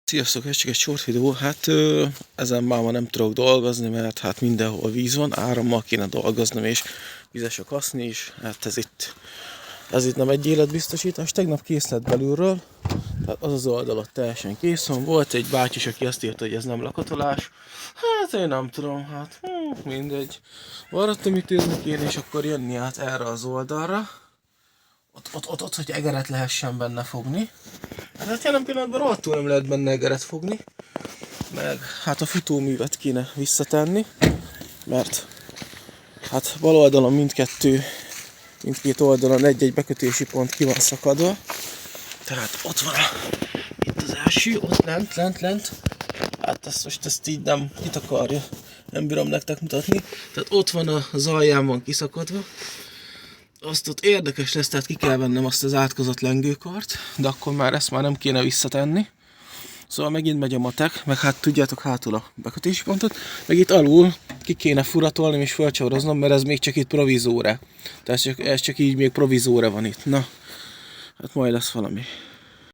Sziasztok, ez csak egy short videó. Hát ezen már ma nem tudok dolgozni, mert hát mindenhol víz van, árammal kéne dolgoznom, és vizes a kaszni is. Hát ez itt nem egy életbiztosítás. Tegnap kész lett belülről, tehát az oldal ott teljesen kész van. Volt egy bácsi, aki azt írta, hogy ez nem lakatolás. Hát én nem tudom, hát mindegy. Maradtam itt én, és akkor jönni át erre az oldalra. Ott, hogy egeret lehessen benne fogni. Hát jelen pillanatban rohadtul nem lehet benne egeret fogni. Meg hát a futóművet kéne visszatenni. Mert hát bal oldalon mindkét oldalon egy-egy bekötési pont ki van szakadva. Tehát ott van itt az első, ott lent. Hát ezt így nem kitakarja. Nem bírom nektek mutatni. Tehát ott van az alján van kiszakadva. Azt ott érdekes lesz, tehát ki kell vennem azt az átkozott lengőkart, de akkor már ezt már nem kéne visszatenni. Szóval megint megy a matek, meg hát tudjátok hátul a bekötési pontot, meg itt alul ki kéne furatolnom és fölcsavaroznom, mert ez még csak itt provizóra. Tehát ez csak így még provizóra van itt. Na, hát majd lesz valami.